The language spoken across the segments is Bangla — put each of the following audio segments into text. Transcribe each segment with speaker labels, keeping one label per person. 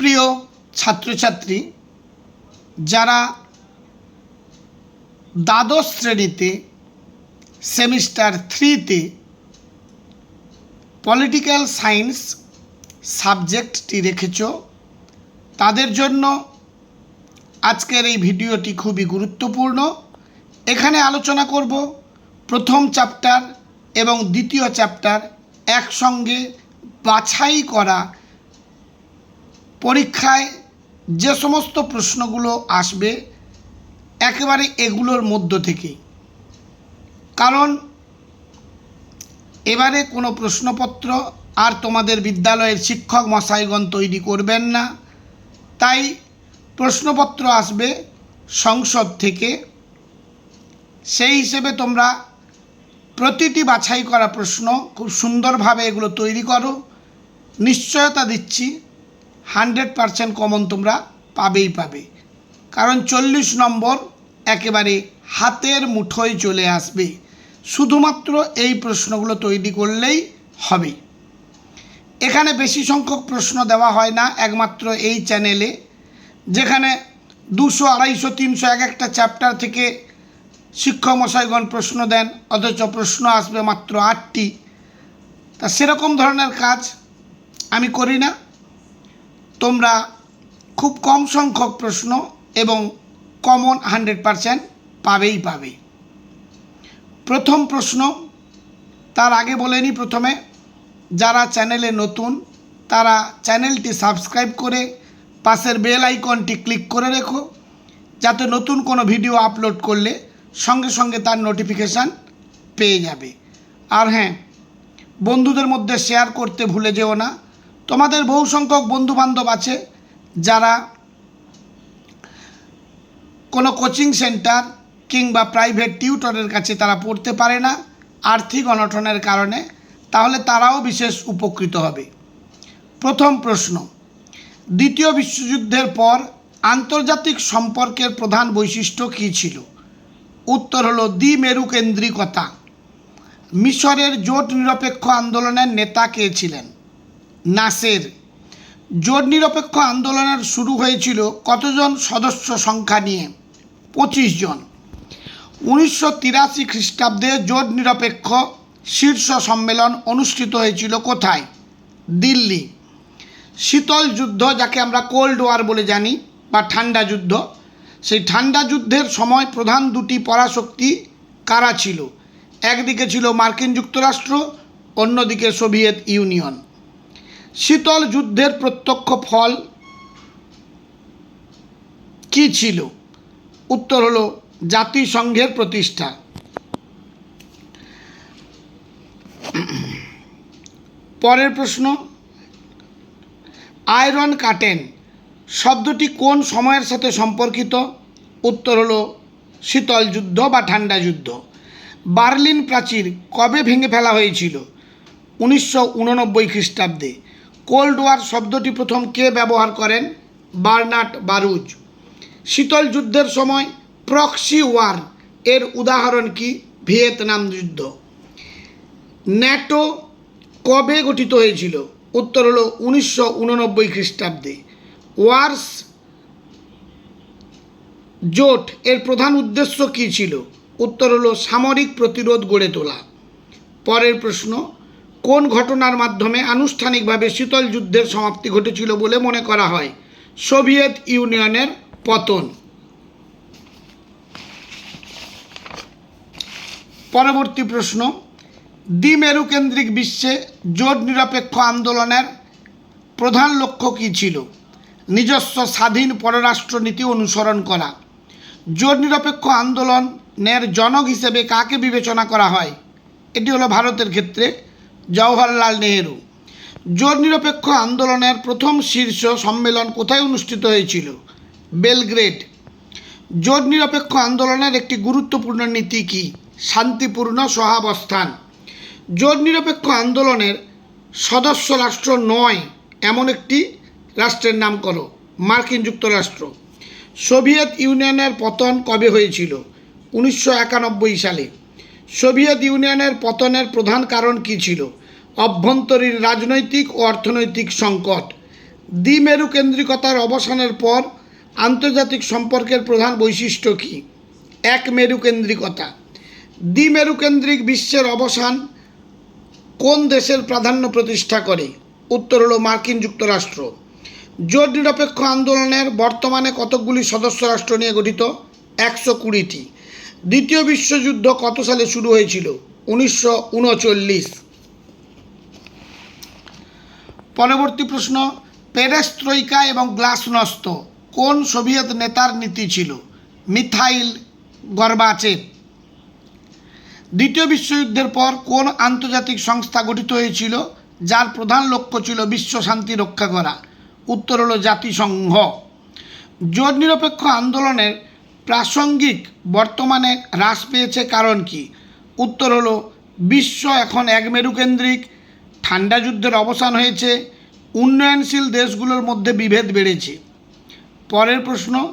Speaker 1: প্রিয় ছাত্রছাত্রী, যারা দ্বাদশ শ্রেণীতে সেমিস্টার 3-তে পলিটিক্যাল সায়েন্স সাবজেক্টটি রেখেছ, তাদের জন্য আজকের এই ভিডিওটি খুবই গুরুত্বপূর্ণ। এখানে আলোচনা করব প্রথম চ্যাপ্টার এবং দ্বিতীয় চ্যাপ্টার একসঙ্গে বাছাই করা পরীক্ষায় যে সমস্ত প্রশ্নগুলো আসবে একেবারে এগুলোর মধ্য থেকেই। কারণ এবারে কোনো প্রশ্নপত্র আর তোমাদের বিদ্যালয়ের শিক্ষক মশাইগণ তৈরি করবেন না, তাই প্রশ্নপত্র আসবে সংসদ থেকে। সেই হিসেবে তোমরা প্রতিটি বাছাই করা প্রশ্ন খুব সুন্দরভাবে এগুলো তৈরি করো। নিশ্চয়তা দিচ্ছি 100% কমন তোমরা পাবেই পাবে, কারণ 40 নম্বর একেবারে হাতের মুঠোয় চলে আসবে। শুধুমাত্র এই প্রশ্নগুলো তৈরি করলেই হবে। এখানে বেশি সংখ্যক প্রশ্ন দেওয়া হয় না, একমাত্র এই চ্যানেলে, যেখানে 200, 250, 300 এক একটা চ্যাপ্টার থেকে শিক্ষক মশাইগণ প্রশ্ন দেন, অথচ প্রশ্ন আসবে মাত্র 8টি। তা সেরকম ধরনের কাজ আমি করি না। তোমরা খুব কম সংখ্যক প্রশ্ন এবং কমন 100% পাবেই পাবে। প্রথম প্রশ্ন, তার আগে বলে নিই, প্রথমে যারা চ্যানেলে নতুন তারা চ্যানেলটি সাবস্ক্রাইব করে পাশের বেল আইকনটি ক্লিক করে রেখো, যাতে নতুন কোনো ভিডিও আপলোড করলে সঙ্গে সঙ্গে তার নোটিফিকেশান পেয়ে যাবে। আর হ্যাঁ, বন্ধুদের মধ্যে শেয়ার করতে ভুলে যেও না। তোমাদের বহু সংখ্যক বন্ধুবান্ধব আছে যারা কোনো কোচিং সেন্টার কিংবা প্রাইভেট টিউটরের কাছে তারা পড়তে পারে না আর্থিক অনটনের কারণে, তাহলে তারাও বিশেষ উপকৃত হবে। প্রথম প্রশ্ন, দ্বিতীয় বিশ্বযুদ্ধের পর আন্তর্জাতিক সম্পর্কের প্রধান বৈশিষ্ট্য কী ছিল? উত্তর হলো দ্বিমেরুকেন্দ্রিকতা। মিশরের জোট নিরপেক্ষ আন্দোলনের নেতা কে ছিলেন? নাসের। জোট নিরপেক্ষ আন্দোলনের শুরু হয়েছিল কতজন সদস্য সংখ্যা নিয়ে? 25 জন। 1983 খ্রিস্টাব্দে জোট নিরপেক্ষ শীর্ষ সম্মেলন অনুষ্ঠিত হয়েছিল কোথায়? দিল্লি। শীতল যুদ্ধ, যাকে আমরা কোল্ড ওয়ার বলে জানি বা ঠান্ডা যুদ্ধ, সেই ঠান্ডা যুদ্ধের সময় প্রধান দুটি পরাশক্তি কারা ছিল? একদিকে ছিল মার্কিন যুক্তরাষ্ট্র, অন্যদিকে সোভিয়েত ইউনিয়ন। শীতল যুদ্ধের প্রত্যক্ষ ফল কী ছিল? উত্তর হলো জাতিসংঘের প্রতিষ্ঠা। পরের প্রশ্ন, আয়রন কার্টেন শব্দটি কোন সময়ের সাথে সম্পর্কিত? উত্তর হলো শীতল যুদ্ধ বা ঠান্ডা যুদ্ধ। বার্লিন প্রাচীর কবে ভেঙে ফেলা হয়েছিল? 1989 খ্রিস্টাব্দে। কোল্ড ওয়ার শব্দটি প্রথম কে ব্যবহার করেন? বার্নার্ড বারুজ। শীতল যুদ্ধের সময় প্রক্সি ওয়ার এর উদাহরণ কি? ভিয়েতনাম যুদ্ধ। ন্যাটো কবে গঠিত হয়েছিল? উত্তর হলো 1989 খ্রিস্টাব্দে। ওয়ার্স জোট এর প্রধান উদ্দেশ্য কী ছিল? উত্তর হলো সামরিক প্রতিরোধ গড়ে তোলা। পরের প্রশ্ন, কোন ঘটনার মাধ্যমে আনুষ্ঠানিকভাবে শীতল যুদ্ধের সমাপ্তি ঘটেছিল বলে মনে করা হয়? সোভিয়েত ইউনিয়নের পতন। পরবর্তী প্রশ্ন, দ্বিমেরুকেন্দ্রিক বিশ্বে জোট নিরপেক্ষ আন্দোলনের প্রধান লক্ষ্য কী ছিল? নিজস্ব স্বাধীন পররাষ্ট্রনীতি অনুসরণ করা। জোট নিরপেক্ষ আন্দোলনের জনক হিসেবে কাকে বিবেচনা করা হয়? এটি হলো ভারতের ক্ষেত্রে জওহরলাল নেহেরু। জোট নিরপেক্ষ আন্দোলনের প্রথম শীর্ষ সম্মেলন কোথায় অনুষ্ঠিত হয়েছিল? বেলগ্রেড। জোট নিরপেক্ষ আন্দোলনের একটি গুরুত্বপূর্ণ নীতি কি? শান্তিপূর্ণ সহাবস্থান। জোট নিরপেক্ষ আন্দোলনের সদস্য রাষ্ট্র নয় এমন একটি রাষ্ট্রের নাম করো। মার্কিন যুক্তরাষ্ট্র। সোভিয়েত ইউনিয়নের পতন কবে হয়েছিল? 1991 সালে। সোভিয়েত ইউনিয়নের পতনের প্রধান কারণ কী ছিল? অভ্যন্তরীণ রাজনৈতিক ও অর্থনৈতিক সংকট। দ্বিমেরুকেন্দ্রিকতার অবসানের পর আন্তর্জাতিক সম্পর্কের প্রধান বৈশিষ্ট্য কী? এক মেরুকেন্দ্রিকতা। দ্বিমেরুকেন্দ্রিক বিশ্বের অবসান কোন দেশের প্রাধান্য প্রতিষ্ঠা করে? উত্তর হলো মার্কিন যুক্তরাষ্ট্র। জোট নিরপেক্ষ আন্দোলনের বর্তমানে কতকগুলি সদস্য রাষ্ট্র নিয়ে গঠিত? 120টি। দ্বিতীয় বিশ্বযুদ্ধ কত সালে শুরু হয়েছিল? 1939। পরবর্তী প্রশ্ন, পেরেস্ত্রয়িকা এবং গ্লাসনস্ত কোন সোভিয়েত নেতার নীতি ছিল? Mikhail Gorbachev. দ্বিতীয় বিশ্বযুদ্ধের পর কোন আন্তর্জাতিক সংস্থা গঠিত হয়েছিল যার প্রধান লক্ষ্য ছিল বিশ্ব শান্তি রক্ষা করা? উত্তর হলো জাতিসংঘ। জোট নিরপেক্ষ আন্দোলনের প্রাসঙ্গিক বর্তমানে হ্রাস পেয়েছে কারণ কি? উত্তর হলো বিশ্ব এখন এক মেরুকেন্দ্রিক, ঠান্ডা যুদ্ধের অবসান হয়েছে, উন্নয়নশীল দেশগুলোর মধ্যে বিভেদ বেড়েছে। পরের প্রশ্ন,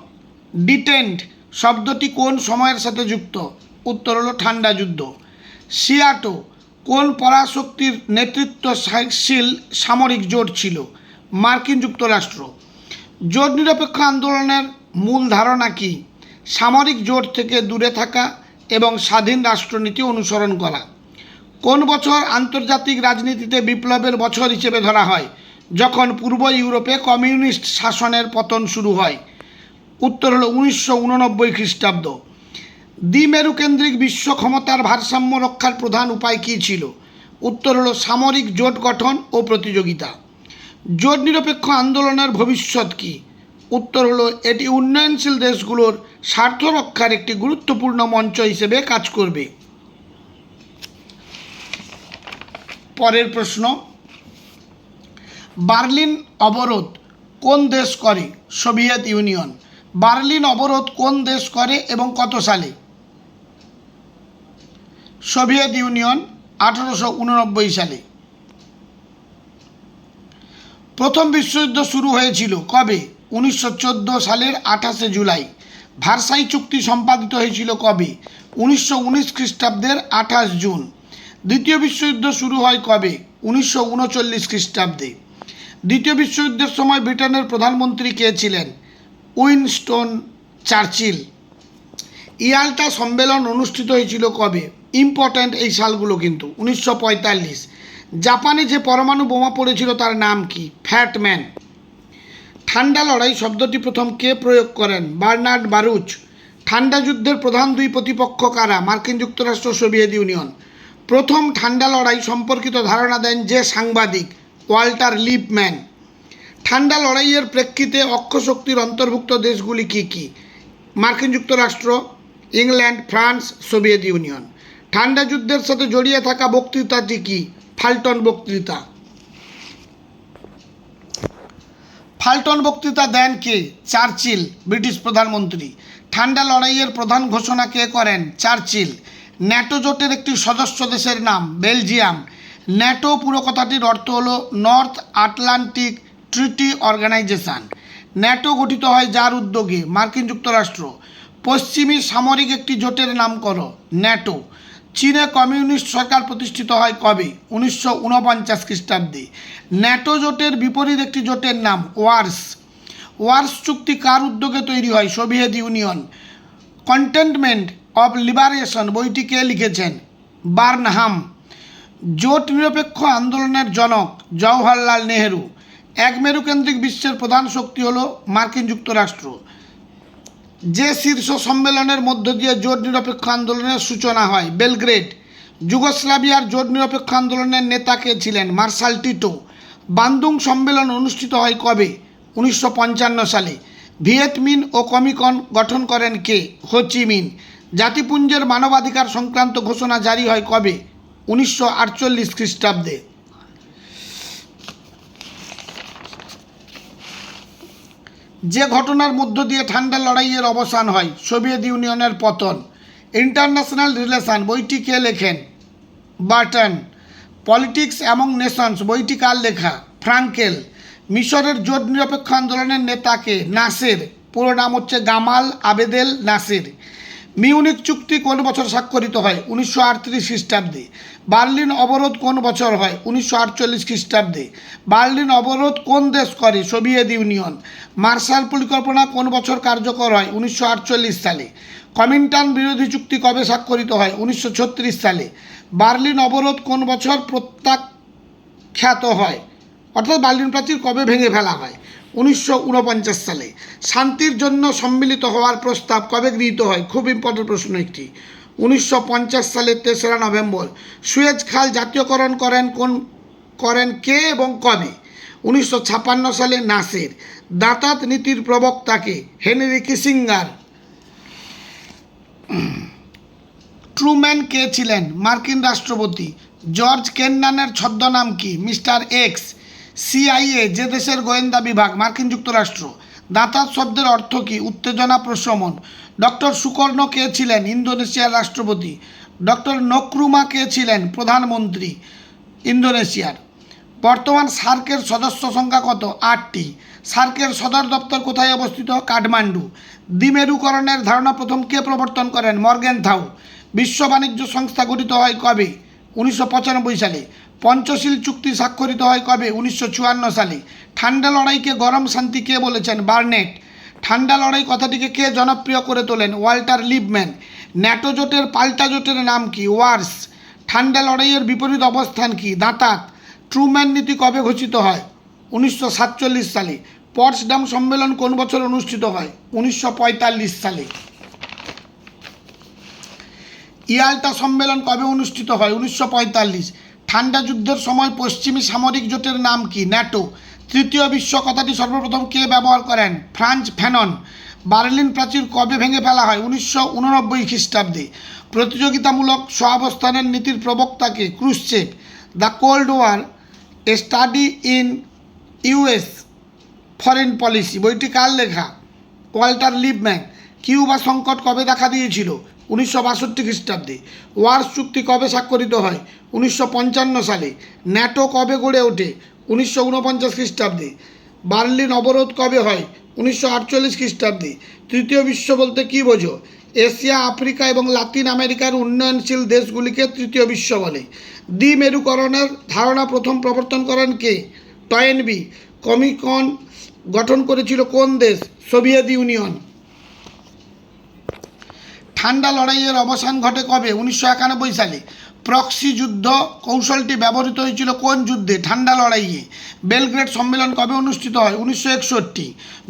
Speaker 1: ডিটেন্ট শব্দটি কোন সময়ের সাথে যুক্ত? উত্তর হলো ঠান্ডা যুদ্ধ। সিয়াটো কোন পরাশক্তির নেতৃত্বশীল সামরিক জোট ছিল? মার্কিন যুক্তরাষ্ট্র। জোট নিরপেক্ষ আন্দোলনের মূল ধারণা কি? সামরিক জোট থেকে দূরে থাকা এবং স্বাধীন রাষ্ট্রনীতি অনুসরণ করা। কোন বছর আন্তর্জাতিক রাজনীতিতে বিপ্লবের বছর হিসেবে ধরা হয়? যখন পূর্ব ইউরোপে কমিউনিস্ট শাসনের পতন শুরু হয়। উত্তর হলো 1989 খ্রিস্টাব্দ। দ্বিমেরুকেন্দ্রিক বিশ্ব ক্ষমতার ভারসাম্য রক্ষার প্রধান উপায় কী ছিল? উত্তর হলো সামরিক জোট গঠন ও প্রতিযোগিতা। জোট নিরপেক্ষ আন্দোলনের ভবিষ্যৎ কী? উত্তর হলো এটি উন্নয়নশীল দেশগুলোর স্বার্থ রক্ষার একটি গুরুত্বপূর্ণ মঞ্চ হিসেবে কাজ করবে। পরের প্রশ্ন, বার্লিন অবরোধ কোন দেশ করে? Soviet union. বার্লিন অবরোধ কোন দেশ করে এবং কত সালে? সোভিয়েত ইউনিয়ন 1889 সালে। প্রথম বিশ্বযুদ্ধ শুরু হয়েছিল কবে? 1914 সালের 28 জুলাই। ভার্সাই চুক্তি সম্পাদিত হয়েছিল কবে? 1919 খ্রিস্টাব্দের 28 জুন। দ্বিতীয় বিশ্বযুদ্ধ শুরু হয় কবে? 1939 খ্রিস্টাব্দে। দ্বিতীয় বিশ্বযুদ্ধের সময় ব্রিটেনের প্রধানমন্ত্রী কে ছিলেন? Winston Churchill. ইয়াল্টা সম্মেলন অনুষ্ঠিত হয়েছিল কবে? ইম্পর্ট্যান্ট এই সালগুলো কিন্তু। 1945। জাপানে যে পরমাণু বোমা পড়েছিল তার নাম কি? Fat man. ঠান্ডা লড়াই শব্দটি প্রথম কে প্রয়োগ করেন? Bernard Baruch. ঠান্ডা যুদ্ধের প্রধান দুই প্রতিপক্ষ কারা? মার্কিন যুক্তরাষ্ট্র, সোভিয়েত ইউনিয়ন। প্রথম ঠান্ডা লড়াই সম্পর্কিত ধারণা দেন যে সাংবাদিক? Walter Lippmann. ঠান্ডা লড়াইয়ের প্রেক্ষিতে অক্ষশক্তির অন্তর্ভুক্ত দেশগুলি কি কি? মার্কিন যুক্তরাষ্ট্র, ইংল্যান্ড, ফ্রান্স, সোভিয়েত ইউনিয়ন। ঠান্ডা যুদ্ধের সাথে জড়িয়ে থাকা বক্তৃতাটি কি? ফাল্টন বক্তৃতা। ফাল্টন বক্তৃতা দেন কে? চার্চিল, ব্রিটিশ প্রধানমন্ত্রী। ঠান্ডা লড়াইয়ের প্রধান ঘোষণা কে করেন? চার্চিল। ন্যাটো জোটের একটি সদস্য দেশের নাম? বেলজিয়াম। ন্যাটো পুরো কথাটির অর্থ হলো north Atlantic treaty organization. NATO গঠিত হয় যার উদ্যোগে? মার্কিন যুক্তরাষ্ট্র। পশ্চিমী সামরিক একটি জোটের নাম করো? ন্যাটো। চীনে কমিউনিস্ট সরকার প্রতিষ্ঠিত হয় কবে? 1949 খ্রিস্টাব্দে। ন্যাটো জোটের বিপরীত একটি জোটের নাম? ওয়ার্স। ওয়ার্স চুক্তি কার উদ্যোগে তৈরি হয়? Soviet union. Containment of liberation বইটি কে লিখেছেন? বার্নহাম। জোট নিরপেক্ষ আন্দোলনের জনক? জওহরলাল নেহেরু। এক মেরুকেন্দ্রিক বিশ্বের প্রধান শক্তি হল মার্কিন যুক্তরাষ্ট্র। যে শীর্ষ সম্মেলনের মধ্য দিয়ে জোট নিরপেক্ষ আন্দোলনের সূচনা হয়? বেলগ্রেড। যুগোস্লাভিয়ার জোট নিরপেক্ষ আন্দোলনের নেতা কে ছিলেন? Marshal Tito. বান্দুং সম্মেলন অনুষ্ঠিত হয় কবে? 1955 সালে। ভিয়েতমিন ও কমিকন গঠন করেন কে? হো চি মিন। জাতিপুঞ্জের মানবাধিকার সংক্রান্ত ঘোষণা জারি হয় কবে? 1948 খ্রিস্টাব্দে। যে ঘটনার মধ্য দিয়ে ঠান্ডা লড়াইয়ের অবসান হয়? সোভিয়েত ইউনিয়নের পতন। ইন্টারন্যাশনাল রিলেশন বইটি কে লেখেন? বার্টন। পলিটিক্স অ্যামং নেশনস বইটি কার লেখা? ফ্রাঙ্কেল। মিশরের জোট নিরপেক্ষ আন্দোলনের নেতাকে? নাসের। পুরো নাম হচ্ছে গামাল আবেদেল নাসের। মিউনিক চুক্তি কোন বছর স্বাক্ষরিত হয়? 1938 খ্রিস্টাব্দে। বার্লিন অবরোধ কোন বছর হয়? 1948 খ্রিস্টাব্দে। বার্লিন অবরোধ কোন দেশ করে? Soviet union. মার্শাল পরিকল্পনা কোন বছর কার্যকর হয়? 1948 সালে। কমিন্টার্ন বিরোধী চুক্তি কবে স্বাক্ষরিত হয়? 1936 সালে। বার্লিন অবরোধ কোন বছর প্রত্যাখ্যাত হয়, অর্থাৎ বার্লিন প্রাচীর কবে ভেঙে ফেলা হয়? 1949 সালে। শান্তির জন্য সম্মিলিত হওয়ার প্রস্তাব কবে গৃহীত হয়? খুব ইম্পর্টেন্ট প্রশ্ন একটি। 1950 সালের 3রা নভেম্বর। সুয়েজ খাল জাতীয়করণ করেন কে এবং কবে? 1956 সালে নাসের। দাঁতাত নীতির প্রবক্তাকে? Henry Kissinger. ট্রুম্যান কে ছিলেন? মার্কিন রাষ্ট্রপতি। জর্জ কেন্নানের ছদ্মনাম কি? Mister x. সিআইএ যে দেশের গোয়েন্দা বিভাগ? মার্কিন যুক্তরাষ্ট্র। দাঁতাত শব্দের অর্থ কি? উত্তেজনা প্রশমন। ডক্টর সুকর্ণ কে ছিলেন? ইন্দোনেশিয়ার রাষ্ট্রপতি। ডক্টর নক্রুমা কে ছিলেন? প্রধানমন্ত্রী ইন্দোনেশিয়ার। বর্তমান সার্কের সদস্য সংখ্যা কত? 8টি। সার্কের সদর দপ্তর কোথায় অবস্থিত? কাঠমান্ডু। দ্বিমেরুকরণের ধারণা প্রথম কে প্রবর্তন করেন? মর্গেনথাউ। বিশ্ব বাণিজ্য সংস্থা গঠিত হয় কবে? 1995 সালে। পঞ্চশীল চুক্তি স্বাক্ষরিত হয় কবে? 1954 সালে। ঠান্ডা লড়াইকে গরম শান্তি কে বলেছেন? বার্নেট। ঠান্ডা লড়াই কথাটিকে কে জনপ্রিয় করে তোলেন? Walter Lippmann. ন্যাটো জোটের পাল্টা জোটের নাম কি? ওয়ার্স। ঠান্ডা লড়াইয়ের বিপরীত অবস্থান কি? দাঁতাত। ট্রুম্যান নীতি কবে ঘোষিত হয়? 1947 সালে। পটসডাম সম্মেলন কোন বছর অনুষ্ঠিত হয়? 1945 সালে। ইয়াল্টা সম্মেলন কবে অনুষ্ঠিত হয়? 1945। ঠান্ডা যুদ্ধের সময় পশ্চিমী সামরিক জোটের নাম কি? ন্যাটো। তৃতীয় বিশ্ব কথাটি সর্বপ্রথম কে ব্যবহার করেন? ফ্রাঞ্জ ফ্যানন। বার্লিন প্রাচীর কবে ভেঙে ফেলা হয়? 1989 খ্রিস্টাব্দে। প্রতিযোগিতামূলক সহাবস্থানের নীতির প্রবক্তাকে? Khrushchev. The cold war a study in US foreign policy বইটি কার লেখা? Walter Lippmann. কিউবা সংকট কবে দেখা দিয়েছিল? 1962 খ্রিস্টাব্দে। ওয়ার্স চুক্তি কবে স্বাক্ষরিত হয়? 1955 সালে। ন্যাটো কবে গড়ে ওঠে? 1949 খ্রিস্টাব্দে। বার্লিন অবরোধ কবে হয়? 1948 খ্রিস্টাব্দে। তৃতীয় বিশ্ব বলতে কী বোঝো? এশিয়া, আফ্রিকা এবং লাতিন আমেরিকার উন্নয়নশীল দেশগুলিকে তৃতীয় বিশ্ব বলে। দ্বিমেরুকরণের ধারণা প্রথম প্রবর্তন করেন কে? টয়েনবি। কমিকন গঠন করেছিল কোন দেশ? Soviet union. ঠান্ডা লড়াইয়ের অবসান ঘটে কবে? 1991 সালে। প্রক্সি যুদ্ধ কৌশলটি ব্যবহৃত হয়েছিল কোন যুদ্ধে? ঠান্ডা লড়াইয়ে। বেলগ্রেড সম্মেলন কবে অনুষ্ঠিত হয়? 1961।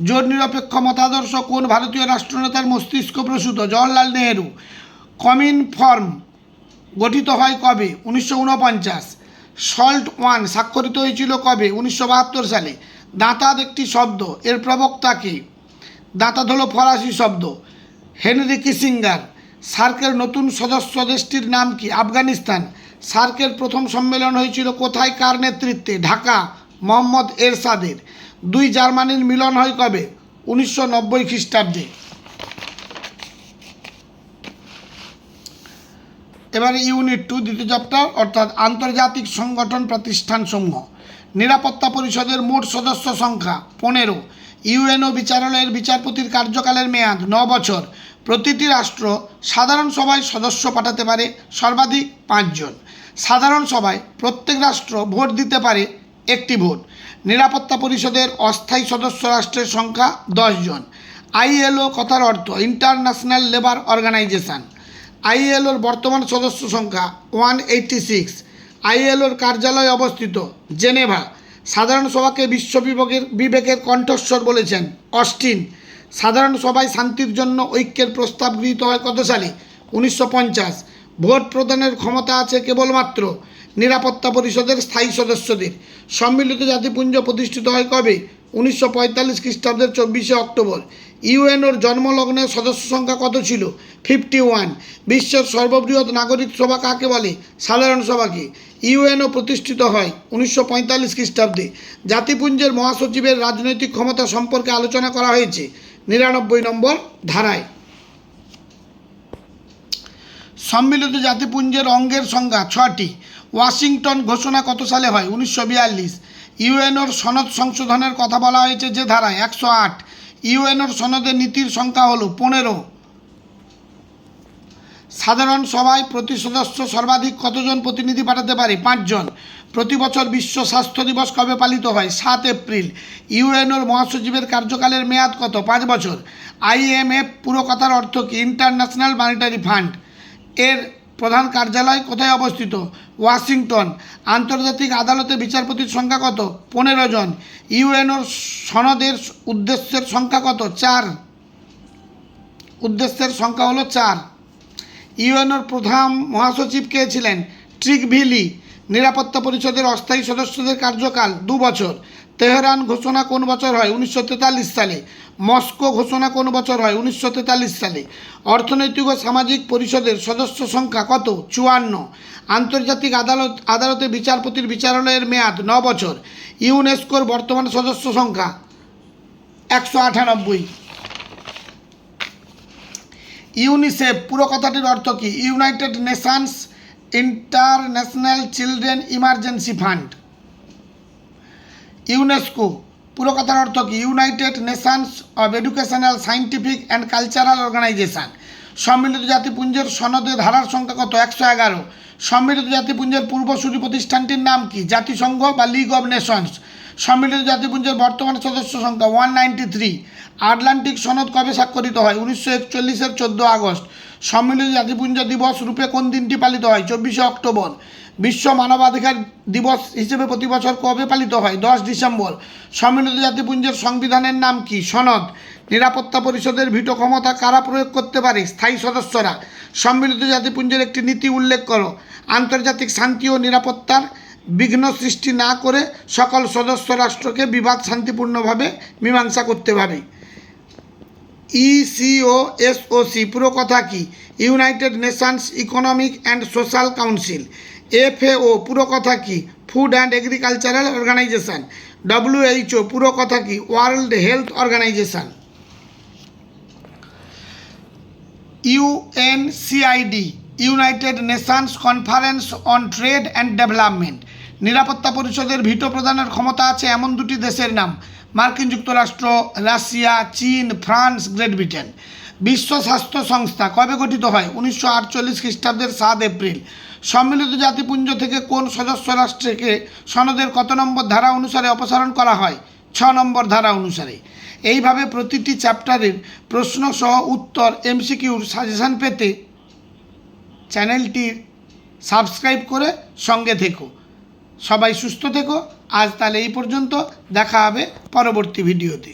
Speaker 1: জোট নিরপেক্ষ মতাদর্শ কোন ভারতীয় রাষ্ট্রনেতার মস্তিষ্ক প্রসূত? জওহরলাল নেহেরু। কমিন ফর্ম গঠিত হয় কবে? 1949। সল্ট ওয়ান স্বাক্ষরিত হয়েছিল কবে? 1972 সালে। দাঁতাত একটি শব্দ, এর প্রবক্তা কে? দাঁতাত হলো ফরাসি শব্দ। Henry Kissinger. সার্কের নতুন সদস্য দেশটির নাম কি? আফগানিস্তান। সার্কের প্রথম সম্মেলন হয়েছিল কোথায়, কার নেতৃত্বে? ঢাকা, মোহাম্মদ এরশাদের। দুই জার্মানির মিলন হয় কবে? 1990 খ্রিস্টাব্দে। এবারে ইউনিট 2 দ্বিতীয় চ্যাপ্টার, অর্থাৎ আন্তর্জাতিক সংগঠন প্রতিষ্ঠানসমূহ। নিরাপত্তা পরিষদের মোট সদস্য সংখ্যা 15। ইউএনও বিচারালয়ের বিচারপতির কার্যকালের মেয়াদ 9 বছর। প্রতিটি রাষ্ট্র সাধারণ সভায় সদস্য পাঠাতে পারে সর্বাধিক 5 জন। সাধারণ সভায় প্রত্যেক রাষ্ট্র ভোট দিতে পারে একটি ভোট। নিরাপত্তা পরিষদের অস্থায়ী সদস্য রাষ্ট্রের সংখ্যা 10 জন। আইএলও কথার অর্থ ইন্টারন্যাশনাল লেবার অর্গানাইজেশন। আইএলওর বর্তমান সদস্য সংখ্যা 186। আইএলওর কার্যালয় অবস্থিত জেনেভা। সাধারণ সভাকে বিশ্ব বিবেকের কণ্ঠস্বর বলেছেন অস্টিন। সাধারণ সভায় শান্তির জন্য ঐক্যের প্রস্তাব গৃহীত হয় কত সালে? 1950। ভোট প্রদানের ক্ষমতা আছে কেবলমাত্র নিরাপত্তা পরিষদের স্থায়ী সদস্যদের। সম্মিলিত জাতিপুঞ্জ প্রতিষ্ঠিত হয় কবে? 1945 খ্রিস্টাব্দের 24শে অক্টোবর। ইউএনওর জন্মলগ্নে সদস্য সংখ্যা কত ছিল? 51। বিশ্বের সর্ববৃহৎ নাগরিক সভা কাকে বলে? সাধারণ সভাকে। ইউএনও প্রতিষ্ঠিত হয় 1945 খ্রিস্টাব্দে। জাতিপুঞ্জের মহাসচিবের রাজনৈতিক ক্ষমতা সম্পর্কে আলোচনা করা হয়েছে 99 নম্বর ধারায়। সম্মিলিত জাতিপুঞ্জের অঙ্গের সংখ্যা 6টি। ওয়াশিংটন ঘোষণা কত সালে হয়? 1942। ইউএনওর সনদ সংশোধনের কথা বলা হয়েছে যে ধারায়? 108। ইউএনওর সনদের নীতির সংখ্যা হলো 15। সাধারণ সভায় প্রতি সদস্য সর্বাধিক কতজন প্রতিনিধি পাঠাতে পারে? 5 জন। প্রতি বছর বিশ্ব স্বাস্থ্য দিবস কবে পালিত হয়? 7 এপ্রিল। ইউএনওর মহাসচিবের কার্যকালের মেয়াদ কত? 5 বছর। IMF পুরো কথার অর্থ কি? International monetary fund. এর প্রধান কার্যালয় কোথায় অবস্থিত? ওয়াশিংটন। আন্তর্জাতিক আদালতে বিচারপতির সংখ্যা কত? 15 জন। ইউএনওর সনদের উদ্দেশ্যের সংখ্যা কত? 4। উদ্দেশ্যের সংখ্যা হলো 4। ইউএনওর প্রধান মহাসচিব কে ছিলেন? ট্রিগভিলি। নিরাপত্তা পরিষদের অস্থায়ী সদস্যদের কার্যকাল 2 বছর। তেহরান ঘোষণা কোন বছর হয়? 1943 সালে। মস্কো ঘোষণা কোন বছর হয়? 1943 সালে। অর্থনৈতিক ও সামাজিক পরিষদের সদস্য সংখ্যা কত? 54। আন্তর্জাতিক আদালতে বিচারপতির বিচারালয়ের মেয়াদ 9 বছর। ইউনেস্কোর বর্তমান সদস্য সংখ্যা 198। ইউনিসেফ পুরো কথাটির অর্থ কি? United Nations International Children Emergency Fund. UNESCO পুরো কথার অর্থ কি? United Nations of Educational Scientific and Cultural Organization. সম্মিলিত জাতিপুঞ্জের সনদে ধারার সংখ্যা কত? 111। সম্মিলিত জাতিপুঞ্জের পূর্বসূরি প্রতিষ্ঠানটির নাম কি? জাতিসংঘ বা লিগ অব নেশনস। সম্মিলিত জাতিপুঞ্জের বর্তমান সদস্য সংখ্যা 193। আটলান্টিক সনদ কবে স্বাক্ষরিত হয়? 1941-এর 14 আগস্ট। সম্মিলিত জাতিপুঞ্জ দিবস রূপে কোন দিনটি পালিত হয়? 24শে অক্টোবর। বিশ্ব মানবাধিকার দিবস হিসেবে প্রতি বছর কবে পালিত হয়? 10 ডিসেম্বর। সম্মিলিত জাতিপুঞ্জের সংবিধানের নাম কি? সনদ। নিরাপত্তা পরিষদের ভিটো ক্ষমতা কারা প্রয়োগ করতে পারে? স্থায়ী সদস্যরা। সম্মিলিত জাতিপুঞ্জের একটি নীতি উল্লেখ করো। আন্তর্জাতিক শান্তি ও নিরাপত্তার বিঘ্ন সৃষ্টি না করে সকল সদস্য রাষ্ট্রকে বিবাদ শান্তিপূর্ণভাবে মীমাংসা করতে হবে। ECOSOC পুরো কথা কি? United Nations Economic and Social Council. FAO পুরো কথা কি? Food and Agricultural Organization. WHO পুরো কথা কি? World Health Organization. UNCID United Nations Conference on Trade and Development. নিরাপত্তা পরিষদের ভিটো প্রদানের ক্ষমতা আছে এমন দুটি দেশের নাম? মার্কিন যুক্তরাষ্ট্র, রাশিয়া, চীন, ফ্রান্স, গ্রেট ব্রিটেন। বিশ্ব স্বাস্থ্য সংস্থা কবে গঠিত হয়? 1948 খ্রিস্টাব্দের 7 এপ্রিল। সম্মিলিত জাতিপুঞ্জ থেকে কোন সদস্য রাষ্ট্রকে সনদের কত নম্বর ধারা অনুসারে অপসারণ করা হয়? 6 নম্বর ধারা অনুসারে। এইভাবে প্রতিটি চ্যাপ্টারের প্রশ্ন সহ উত্তর MCQর সাজেশান পেতে চ্যানেলটির সাবস্ক্রাইব করে সঙ্গে থেকো। সবাই সুস্থ থেকো। আজ তাহলে এই পর্যন্ত, দেখা হবে পরবর্তী ভিডিওতে।